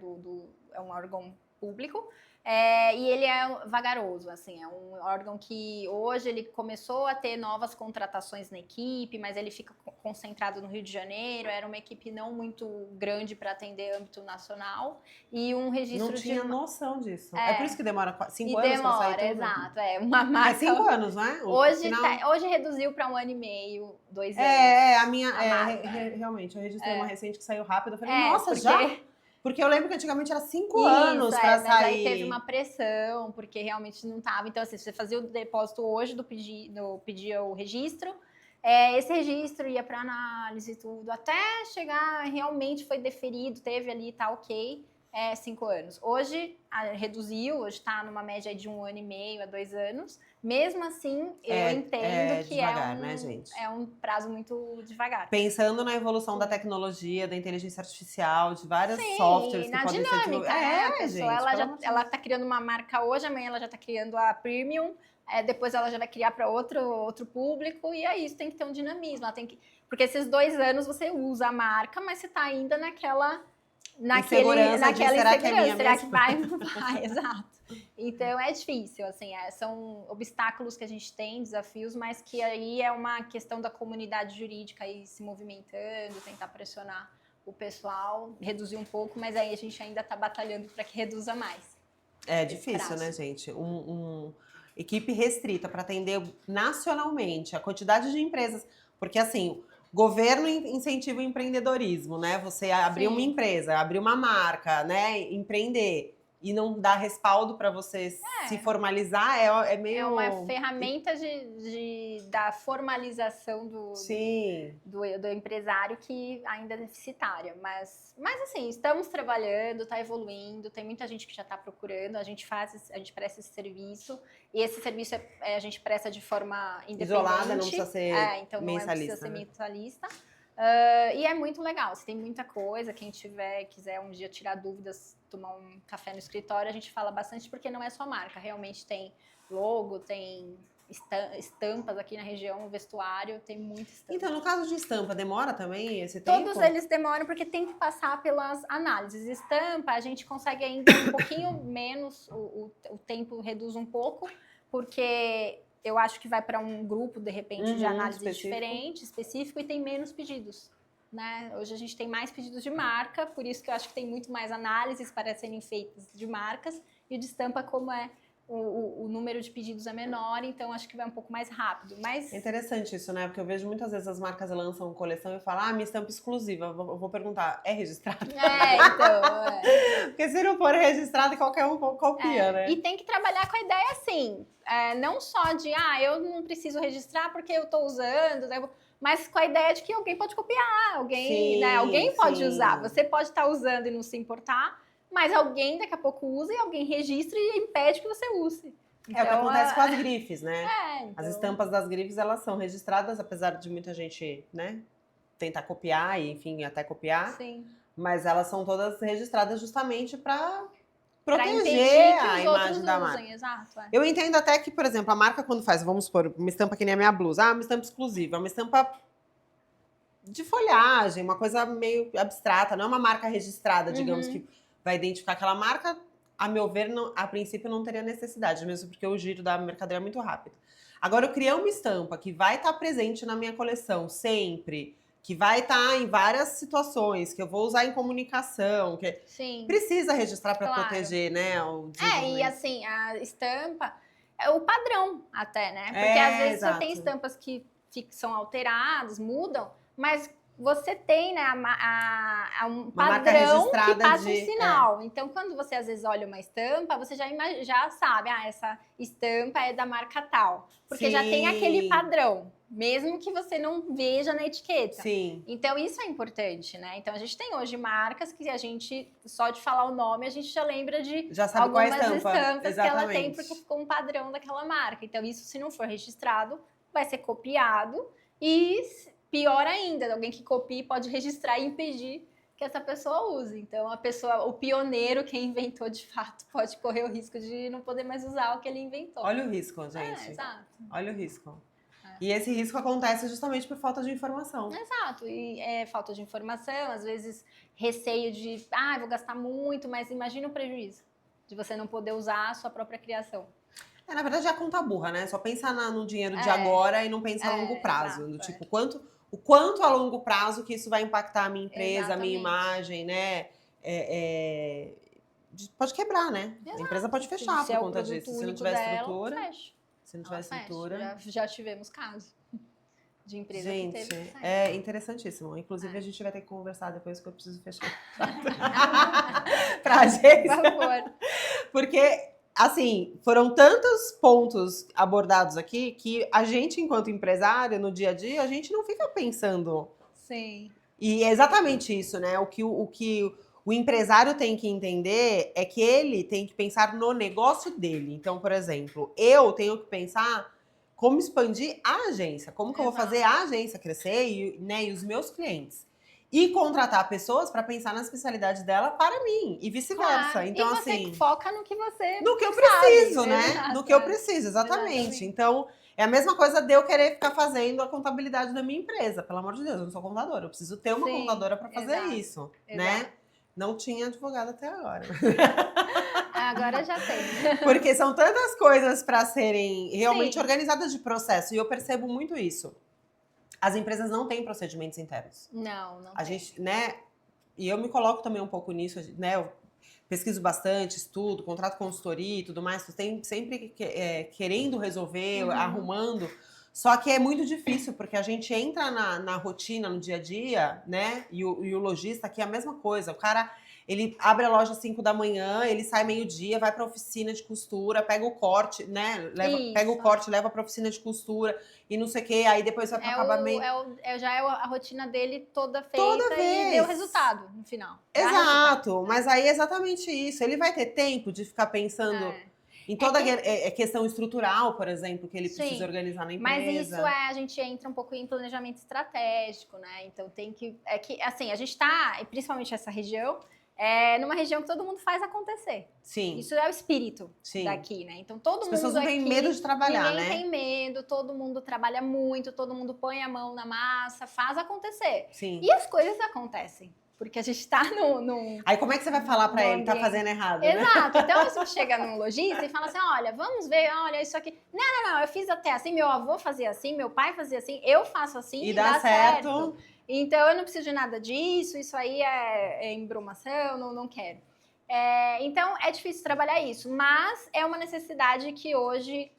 é um órgão público, E ele é vagaroso, assim, é um órgão que hoje ele começou a ter novas contratações na equipe, mas ele fica concentrado no Rio de Janeiro, era uma equipe não muito grande para atender âmbito nacional, e um registro Não tinha noção disso. É por isso que demora 5 e anos para sair tudo? Exato, uma marca... É 5 anos, não é? Hoje reduziu para 1 ano e meio, 2 anos. A minha... realmente, eu registrei uma recente que saiu rápido, eu falei, nossa, já? Porque eu lembro que antigamente era 5 anos para sair. Mas aí teve uma pressão, porque realmente não estava. Então, assim, você fazia o depósito hoje pedia o registro, esse registro ia para análise e tudo, até chegar, realmente foi deferido, teve ali, tá ok, 5 anos. Hoje reduziu, hoje está numa média de 1 ano e meio a 2 anos. Mesmo assim, eu entendo que devagar, né, gente? É um prazo muito devagar. Pensando na evolução da tecnologia, da inteligência artificial, de vários softwares que podem ser desenvolvidos. A pessoa, ela tá criando uma marca hoje, amanhã ela já tá criando a Premium, depois ela já vai criar para outro público, e é isso, tem que ter um dinamismo. Ela tem que... Porque esses 2 anos você usa a marca, mas você tá ainda naquela insegurança. Será que vai? Não vai, exato. Então é difícil, assim, são obstáculos que a gente tem, desafios, mas que aí é uma questão da comunidade jurídica aí se movimentando, tentar pressionar o pessoal, reduzir um pouco, mas aí a gente ainda está batalhando para que reduza mais. É difícil, né, gente? Equipe restrita para atender nacionalmente a quantidade de empresas, porque assim, governo incentiva o empreendedorismo, né? Você abrir uma empresa, abrir uma marca, né? Empreender e não dar respaldo para você se formalizar é meio... É uma ferramenta da formalização do empresário que ainda é deficitária. Mas assim, estamos trabalhando, está evoluindo, tem muita gente que já está procurando, a gente presta esse serviço, e esse serviço a gente presta de forma independente. Isolada, não precisa ser então mensalista. Não precisa ser mensalista. E é muito legal, você tem muita coisa, quem quiser um dia tirar dúvidas, tomar um café no escritório, a gente fala bastante, porque não é só marca, realmente tem logo, tem estampas aqui na região, vestuário, tem muita estampa. Então, no caso de estampa, demora também esse tempo? Todos eles demoram, porque tem que passar pelas análises. Estampa, a gente consegue ainda um pouquinho menos, o tempo reduz um pouco, porque... Eu acho que vai para um grupo, de repente, de análise diferente, específico, e tem menos pedidos, né? Hoje a gente tem mais pedidos de marca, por isso que eu acho que tem muito mais análises para serem feitas de marcas, e o de estampa, como o número de pedidos é menor, então acho que vai um pouco mais rápido. Mas... É interessante isso, né? Porque eu vejo muitas vezes as marcas lançam coleção e falam, minha estampa exclusiva. Eu vou perguntar, é registrada? Então. Porque se não for registrada, qualquer um copia, né? E tem que trabalhar com a ideia assim, não só de, eu não preciso registrar porque eu tô usando, né? Mas com a ideia de que alguém pode copiar, alguém pode usar. Você pode estar usando e não se importar, mas alguém daqui a pouco usa e alguém registra e impede que você use. Então, é o que acontece com as grifes, né? Então... As estampas das grifes, elas são registradas, apesar de muita gente, né, tentar copiar e, enfim, até copiar. Sim. Mas elas são todas registradas justamente para proteger a imagem da marca. Exato, Eu entendo até que, por exemplo, a marca quando faz, vamos supor, uma estampa que nem a minha blusa, uma estampa exclusiva, uma estampa de folhagem, uma coisa meio abstrata, não é uma marca registrada, digamos, que vai identificar aquela marca, a meu ver, a princípio não teria necessidade, mesmo porque o giro da mercadoria é muito rápido. Agora, eu criar uma estampa que vai estar presente na minha coleção sempre, que vai estar em várias situações, que eu vou usar em comunicação, que precisa registrar para proteger, né? E assim, a estampa é o padrão até, né? Porque às vezes você tem estampas que são alteradas, mudam, mas você tem, né, um padrão que passa um sinal. Então, quando você às vezes olha uma estampa, você já sabe, essa estampa é da marca tal. Porque já tem aquele padrão, mesmo que você não veja na etiqueta. Sim. Então, isso é importante, né? Então, a gente tem hoje marcas que a gente, só de falar o nome, a gente já lembra de algumas estampas que ela tem, porque ficou um padrão daquela marca. Então, isso, se não for registrado, vai ser copiado e... Pior ainda, alguém que copie pode registrar e impedir que essa pessoa use. Então, o pioneiro, quem inventou de fato, pode correr o risco de não poder mais usar o que ele inventou. Olha o risco, gente. Exato. Olha o risco. E esse risco acontece justamente por falta de informação. Exato. E falta de informação, às vezes receio de, vou gastar muito, mas imagina o prejuízo de você não poder usar a sua própria criação. Na verdade é a conta burra, né? Só pensar no dinheiro de agora e não pensar a longo prazo. Exato, Do tipo, o quanto a longo prazo que isso vai impactar a minha empresa, a minha Exatamente. imagem, né? Pode quebrar, né? Exato. A empresa pode fechar Se por é o conta produto disso. Se não único tiver dela, estrutura. fecha. Se não tiver Ela fecha. estrutura. Já tivemos casos de empresa que Gente, teve que sair. é interessantíssimo. Inclusive, a gente vai ter que conversar depois que eu preciso fechar. Pra Por agência. favor. Porque, assim, foram tantos pontos abordados aqui que a gente, enquanto empresário, no dia a dia, a gente não fica pensando. Sim. E é exatamente isso, né? O que o empresário tem que entender é que ele tem que pensar no negócio dele. Então, por exemplo, eu tenho que pensar como expandir a agência, como que eu vou Exato. fazer a agência crescer e os meus clientes. E contratar pessoas para pensar na especialidade dela para mim e vice-versa. Claro. Então, e você assim, foca no que você no que eu sabe. preciso, né? Exato, No que eu preciso, exatamente. Exatamente. Então, é a mesma coisa de eu querer ficar fazendo a contabilidade da minha empresa. Pelo amor de Deus, eu não sou contadora. Eu preciso ter uma Sim, contadora para fazer exato, isso, exato. né? Não tinha advogado até agora. Agora já tem. Porque são tantas coisas para serem realmente Sim. organizadas de processo. E eu percebo muito isso. As empresas não têm procedimentos internos. Não A tem. gente, né? E eu me coloco também um pouco nisso, né? Eu pesquiso bastante, estudo, contrato consultoria e tudo mais. Tô sempre querendo resolver, arrumando. Só que é muito difícil, porque a gente entra na rotina, no dia a dia, né? E o lojista aqui é a mesma coisa. O cara, ele abre a loja às 5 da manhã, ele sai meio-dia, vai pra oficina de costura, pega o corte, né? Pega o corte, leva pra oficina de costura e não sei o quê. Aí depois vai pro acabamento. Já é a rotina dele toda feita Toda e vez. deu resultado no final. Dá Exato, resultado. mas aí é exatamente isso. Ele vai ter tempo de ficar pensando em toda a questão estrutural, por exemplo, que ele precisa organizar na empresa. Mas isso a gente entra um pouco em planejamento estratégico, né? Então tem que. Assim, a gente tá, e principalmente essa região, numa região que todo mundo faz acontecer. Sim. Isso é o espírito Sim. daqui, né? Então todo As mundo pessoas não têm medo de trabalhar, ninguém né? tem medo, todo mundo trabalha muito, todo mundo põe a mão na massa, faz acontecer. Sim. E as coisas acontecem. Porque a gente tá Aí como é que você vai falar pra ele que tá fazendo errado, né? Exato. Então você chega num lojista e fala assim, olha, vamos ver, olha isso aqui. Não, eu fiz até assim, meu avô fazia assim, meu pai fazia assim, eu faço assim e dá certo. Então eu não preciso de nada disso, isso aí é embromação, não quero. Então é difícil trabalhar isso, mas é uma necessidade que hoje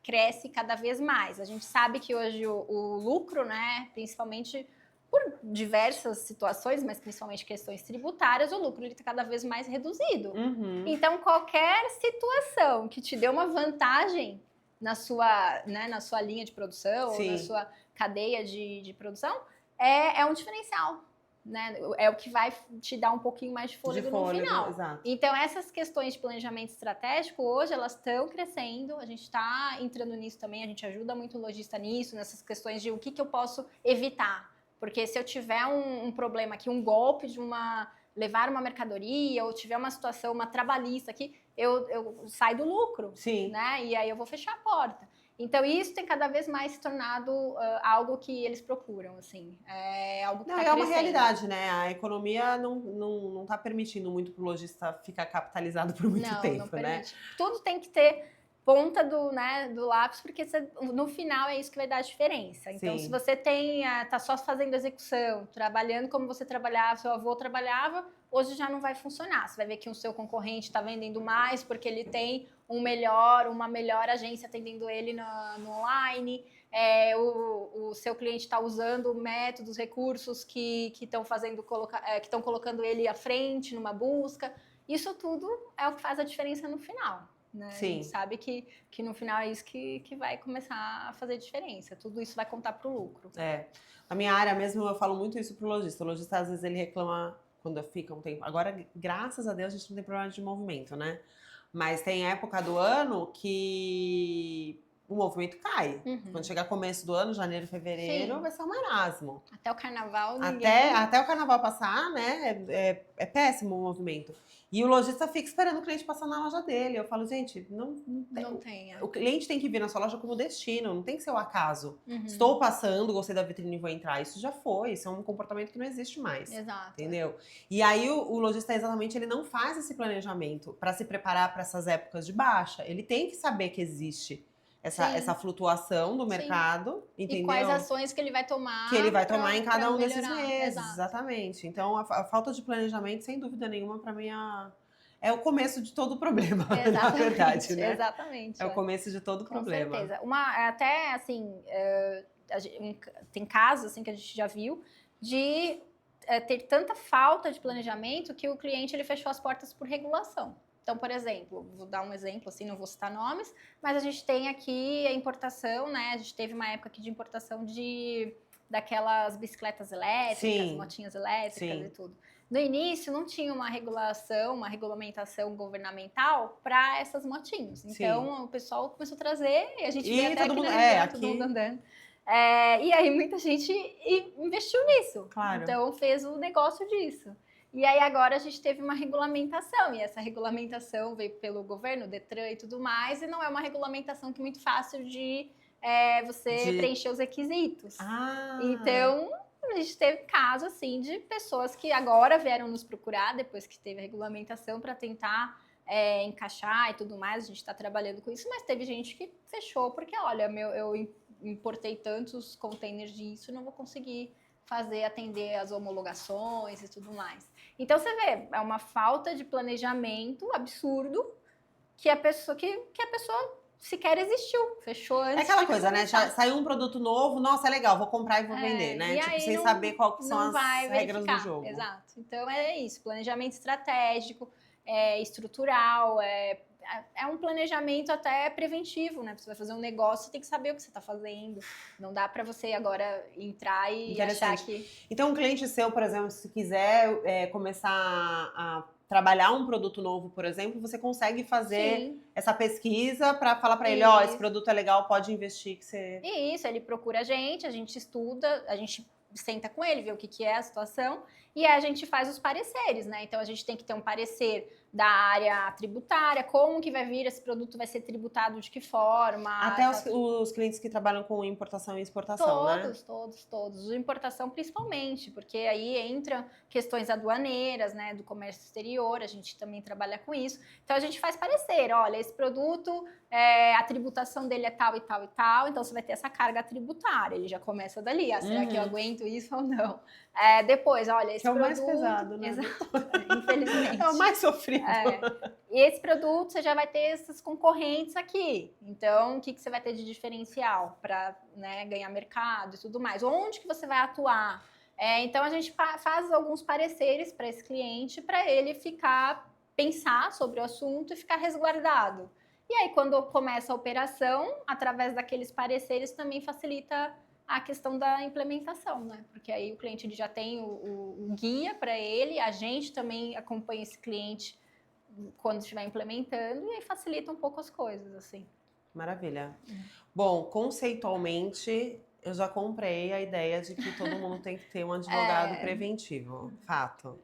cresce cada vez mais. A gente sabe que hoje o lucro, né, principalmente por diversas situações, mas principalmente questões tributárias, o lucro está cada vez mais reduzido. Então, qualquer situação que te dê uma vantagem na sua linha de produção, ou na sua cadeia de produção, é um diferencial. Né? É o que vai te dar um pouquinho mais de fôlego no final. Exato. Então, essas questões de planejamento estratégico, hoje, elas estão crescendo, a gente está entrando nisso também, a gente ajuda muito o lojista nisso, nessas questões de o que eu posso evitar. Porque se eu tiver um problema aqui, um golpe de levar uma mercadoria, ou tiver uma situação, uma trabalhista aqui, eu saio do lucro. Sim. Né? E aí eu vou fechar a porta. Então, isso tem cada vez mais se tornado algo que eles procuram, assim. É algo que está crescendo. É uma realidade, né? A economia não está permitindo muito pro lojista ficar capitalizado por muito tempo, não permite. Né? Tudo tem que ter ponta do lápis, porque no final é isso que vai dar a diferença. Então, se você tá só fazendo execução, trabalhando como você trabalhava, seu avô trabalhava, hoje já não vai funcionar. Você vai ver que o seu concorrente está vendendo mais porque ele tem uma melhor agência atendendo ele no online. O seu cliente está usando métodos, recursos que estão colocando ele à frente numa busca. Isso tudo é o que faz a diferença no final. Né? Sim. A gente sabe que no final é isso que vai começar a fazer diferença. Tudo isso vai contar para o lucro. Na minha área mesmo, eu falo muito isso pro lojista. O lojista, às vezes, ele reclama quando fica um tempo. Agora, graças a Deus, a gente não tem problema de movimento, né? Mas tem época do ano que o movimento cai. Uhum. Quando chegar começo do ano, janeiro, fevereiro, Sim. vai ser um marasmo. Até o carnaval, ninguém... Até o carnaval passar, né? É péssimo o movimento. E o lojista fica esperando o cliente passar na loja dele. Eu falo, gente, Não tem. o cliente tem que vir na sua loja como destino, não tem que ser o acaso. Uhum. Estou passando, gostei da vitrine e vou entrar. Isso já foi, isso é um comportamento que não existe mais. Exato. Entendeu? E aí o lojista, exatamente, ele não faz esse planejamento para se preparar para essas épocas de baixa. Ele tem que saber que existe essa flutuação do mercado, entendeu? E quais ações que ele vai tomar. Que ele vai tomar em cada um desses melhorar. meses, Exato. exatamente. Então, a falta de planejamento, sem dúvida nenhuma, para mim, é o começo de todo o problema, na verdade, né? Exatamente. É o começo de todo o problema. Com certeza. Até, assim, tem casos, assim, que a gente já viu, de ter tanta falta de planejamento que o cliente, ele fechou as portas por regulação. Então, por exemplo, vou dar um exemplo, assim, não vou citar nomes, mas a gente tem aqui a importação, né? A gente teve uma época aqui de importação daquelas bicicletas elétricas, motinhas elétricas e tudo. No início, não tinha uma regulamentação governamental para essas motinhas. Então, o pessoal começou a trazer e a gente via até todo mundo andando. E aí, muita gente investiu nisso. Claro. Então, fez o negócio disso. E aí agora a gente teve uma regulamentação, e essa regulamentação veio pelo governo, Detran e tudo mais, e não é uma regulamentação que é muito fácil de você preencher os requisitos. Então, a gente teve caso, assim, de pessoas que agora vieram nos procurar, depois que teve a regulamentação, para tentar encaixar e tudo mais, a gente está trabalhando com isso, mas teve gente que fechou, porque, olha, eu importei tantos containers disso, não vou conseguir atender as homologações e tudo mais. Então, você vê, é uma falta de planejamento absurdo que a pessoa sequer existiu, fechou antes. É aquela coisa, né? Já saiu um produto novo, nossa, é legal, vou comprar e vou vender, né? Tipo, sem saber qual que são as regras do jogo. Exato. Então, é isso, planejamento estratégico, estrutural, é um planejamento até preventivo, né? Você vai fazer um negócio, você tem que saber o que você está fazendo. Não dá para você agora entrar e achar que... Então, um cliente seu, por exemplo, se quiser começar a trabalhar um produto novo, por exemplo, você consegue fazer essa pesquisa para falar para ele, esse produto é legal, pode investir que você... Isso, ele procura a gente estuda, a gente senta com ele, vê o que é a situação e aí a gente faz os pareceres, né? Então, a gente tem que ter um parecer da área tributária, como que vai vir esse produto, vai ser tributado de que forma. Até os clientes que trabalham com importação e exportação, né? Todos. Importação principalmente, porque aí entram questões aduaneiras, né, do comércio exterior, a gente também trabalha com isso. Então, a gente faz parecer, olha, esse produto, a tributação dele é tal e tal e tal, então você vai ter essa carga tributária, ele já começa dali, será que eu aguento isso ou não? Depois, olha, esse produto... É o mais pesado, né? Exato, infelizmente. É o mais sofrido. E esse produto, você já vai ter esses concorrentes aqui. Então, o que você vai ter de diferencial para, né, ganhar mercado e tudo mais? Onde que você vai atuar? Então, a gente faz alguns pareceres para esse cliente, para ele pensar sobre o assunto e ficar resguardado. E aí, quando começa a operação, através daqueles pareceres, também facilita a questão da implementação, né? Porque aí o cliente ele já tem o guia para ele, a gente também acompanha esse cliente quando estiver implementando e aí facilita um pouco as coisas, assim. Maravilha. Bom, conceitualmente, eu já comprei a ideia de que todo mundo tem que ter um advogado preventivo. Fato.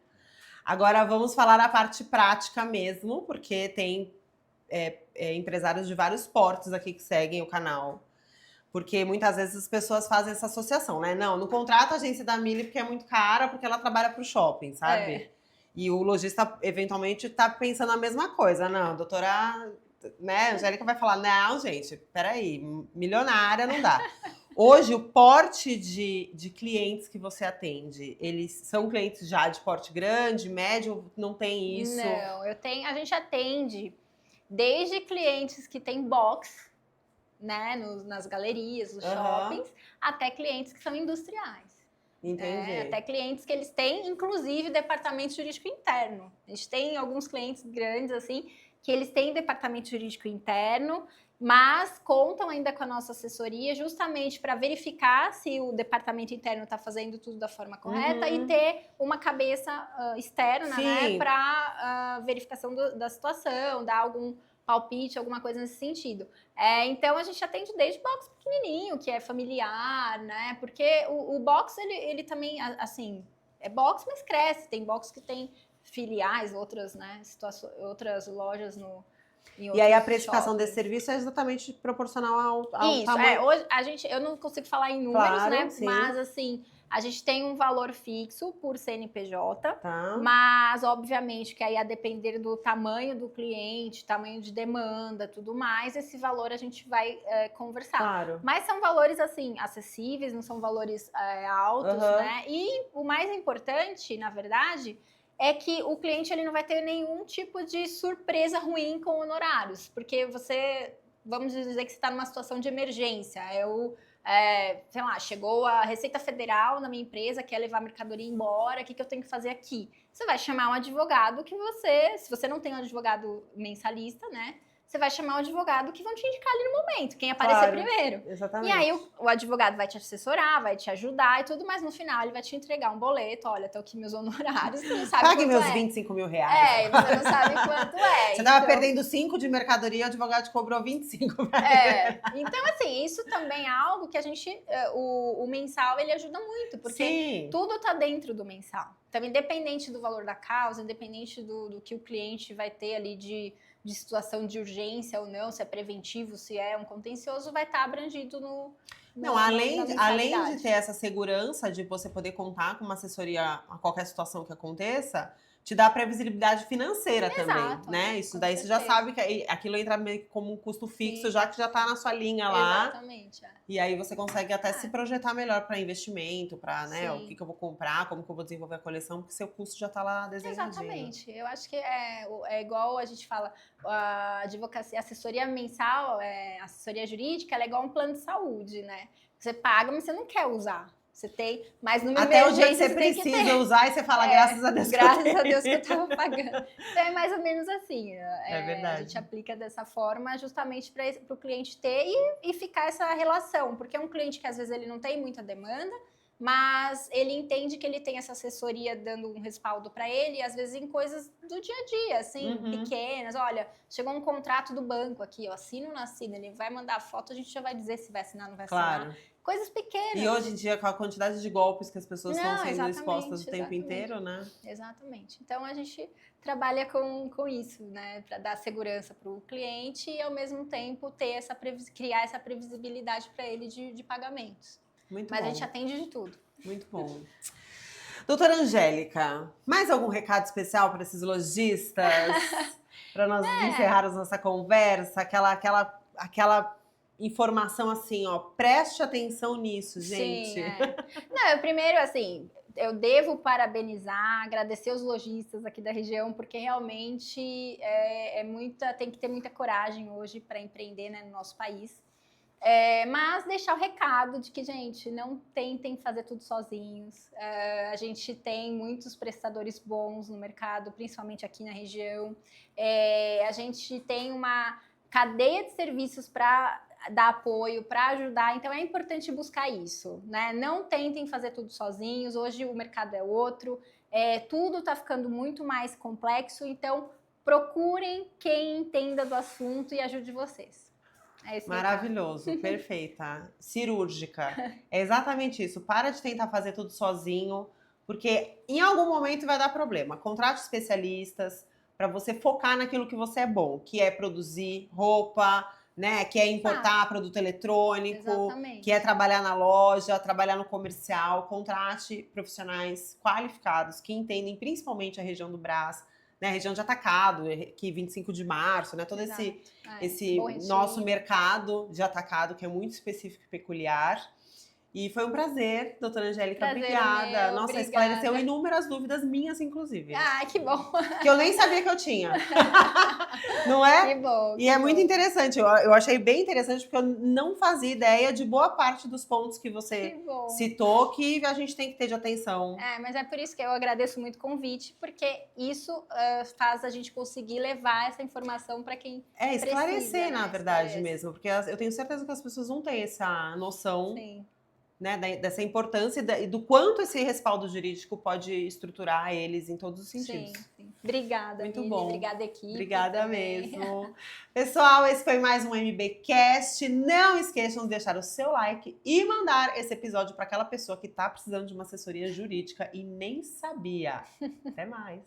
Agora, vamos falar a parte prática mesmo, porque tem empresários de vários portos aqui que seguem o canal. Porque muitas vezes as pessoas fazem essa associação, né? Não contrata a agência da Mili porque é muito cara, porque ela trabalha para o shopping, sabe? E o lojista, eventualmente, tá pensando a mesma coisa. Não, doutora, né, Angélica vai falar, não, gente, peraí, milionária não dá. Hoje, o porte de clientes que você atende, eles são clientes já de porte grande, médio, não tem isso? Não, a gente atende desde clientes que têm box, né, nas galerias, nos shoppings, até clientes que são industriais. Entendi. Até clientes que eles têm, inclusive, departamento jurídico interno. A gente tem alguns clientes grandes, assim, que eles têm departamento jurídico interno, mas contam ainda com a nossa assessoria justamente para verificar se o departamento interno está fazendo tudo da forma correta e ter uma cabeça externa, né, para verificação da situação, dar algum palpite, alguma coisa nesse sentido. Então, a gente atende desde box pequenininho, que é familiar, né? Porque o box, ele também, assim, é box, mas cresce. Tem box que tem filiais, outras, né, outras lojas E aí a precificação desse serviço é exatamente proporcional ao tamanho. Hoje eu não consigo falar em números, Claro, né? sim. Mas assim, a gente tem um valor fixo por CNPJ, Tá. mas obviamente que aí a depender do tamanho do cliente, tamanho de demanda, tudo mais, esse valor a gente vai conversar. Claro. Mas são valores assim acessíveis, não são valores altos, né? E o mais importante, na verdade, é que o cliente ele não vai ter nenhum tipo de surpresa ruim com honorários, porque você, vamos dizer que você está numa situação de emergência, sei lá, chegou a Receita Federal na minha empresa, quer levar a mercadoria embora, o que eu tenho que fazer aqui? Você vai chamar um advogado se você não tem um advogado mensalista, né? Você vai chamar um advogado que vão te indicar ali no momento, quem aparecer primeiro. Exatamente. E aí o advogado vai te assessorar, vai te ajudar e tudo, mas no final ele vai te entregar um boleto, olha, tô aqui meus honorários, você não sabe Pague quanto meus é. 25 mil reais. E você não sabe quanto é. Você tava perdendo 5 de mercadoria, o advogado te cobrou 25. Então assim, isso também é algo que a gente, o mensal, ele ajuda muito, porque tudo tá dentro do mensal. Então, independente do valor da causa, independente do que o cliente vai ter ali de situação de urgência ou não, se é preventivo, se é um contencioso, vai estar abrangido além de ter essa segurança de você poder contar com uma assessoria a qualquer situação que aconteça, te dá previsibilidade financeira também, né? Isso daí você já sabe que aquilo entra meio como um custo fixo, já que já tá na sua linha lá. Exatamente. E aí você consegue até se projetar melhor para investimento, para, né, o que eu vou comprar, como que eu vou desenvolver a coleção, porque seu custo já tá lá desenhadinho. Exatamente. Eu acho que é igual a gente fala, a advocacia, assessoria mensal, assessoria jurídica, ela é igual um plano de saúde, né? Você paga, mas você não quer usar. Você tem, mas numa até o dia que você precisa usar e você fala, graças a Deus que eu tava pagando. Então é mais ou menos assim. Verdade. A gente aplica dessa forma justamente para o cliente ter e ficar essa relação. Porque é um cliente que às vezes ele não tem muita demanda, mas ele entende que ele tem essa assessoria dando um respaldo para ele, às vezes em coisas do dia a dia, assim, pequenas. Olha, chegou um contrato do banco aqui, ó, assina ou não assina? Ele vai mandar a foto, a gente já vai dizer se vai assinar ou não vai assinar. Coisas pequenas. E hoje em dia, com a quantidade de golpes que as pessoas estão sendo expostas o tempo inteiro, né? Exatamente. Então, a gente trabalha com isso, né? Para dar segurança para o cliente e, ao mesmo tempo, criar essa previsibilidade para ele de pagamentos. Muito Mas bom. a gente atende de tudo. Muito bom. Doutora Angélica, mais algum recado especial para esses lojistas? Para nós encerrarmos nossa conversa? Aquela informação assim, ó, preste atenção nisso, gente. Sim, Não, primeiro, assim, eu devo parabenizar, agradecer os lojistas aqui da região, porque realmente tem que ter muita coragem hoje para empreender, né, no nosso país. Mas deixar o recado de que, gente, não tentem fazer tudo sozinhos. A gente tem muitos prestadores bons no mercado, principalmente aqui na região. A gente tem uma cadeia de serviços para dar apoio, para ajudar. Então, é importante buscar isso, né? Não tentem fazer tudo sozinhos. Hoje o mercado é outro. Tudo está ficando muito mais complexo. Então, procurem quem entenda do assunto e ajude vocês. Maravilhoso, perfeita, cirúrgica. É exatamente isso. Para de tentar fazer tudo sozinho, porque em algum momento vai dar problema. Contrate especialistas para você focar naquilo que você é bom, que é produzir roupa, né? Que é importar produto eletrônico, exatamente, que é trabalhar na loja, trabalhar no comercial. Contrate profissionais qualificados que entendem principalmente a região do Brás, né, região de atacado, que 25 de março, né, todo esse nosso mercado de atacado que é muito específico e peculiar. E foi um prazer, doutora Angélica, obrigada. Nossa, obrigada. Esclareceu inúmeras dúvidas minhas, inclusive. Que bom. Que eu nem sabia que eu tinha. Não é? Que bom. E é muito interessante, eu achei bem interessante, porque eu não fazia ideia de boa parte dos pontos que você citou, que a gente tem que ter de atenção. Mas é por isso que eu agradeço muito o convite, porque isso faz a gente conseguir levar essa informação para quem esclarecer, precisa, na verdade mesmo, porque eu tenho certeza que as pessoas não têm essa noção. Sim. Né, dessa importância e do quanto esse respaldo jurídico pode estruturar eles em todos os sentidos. Sim. Obrigada, Muito Mili. bom. Obrigada, equipe. Obrigada também. mesmo. Pessoal, esse foi mais um MBcast. Não esqueçam de deixar o seu like e mandar esse episódio para aquela pessoa que está precisando de uma assessoria jurídica e nem sabia. Até mais.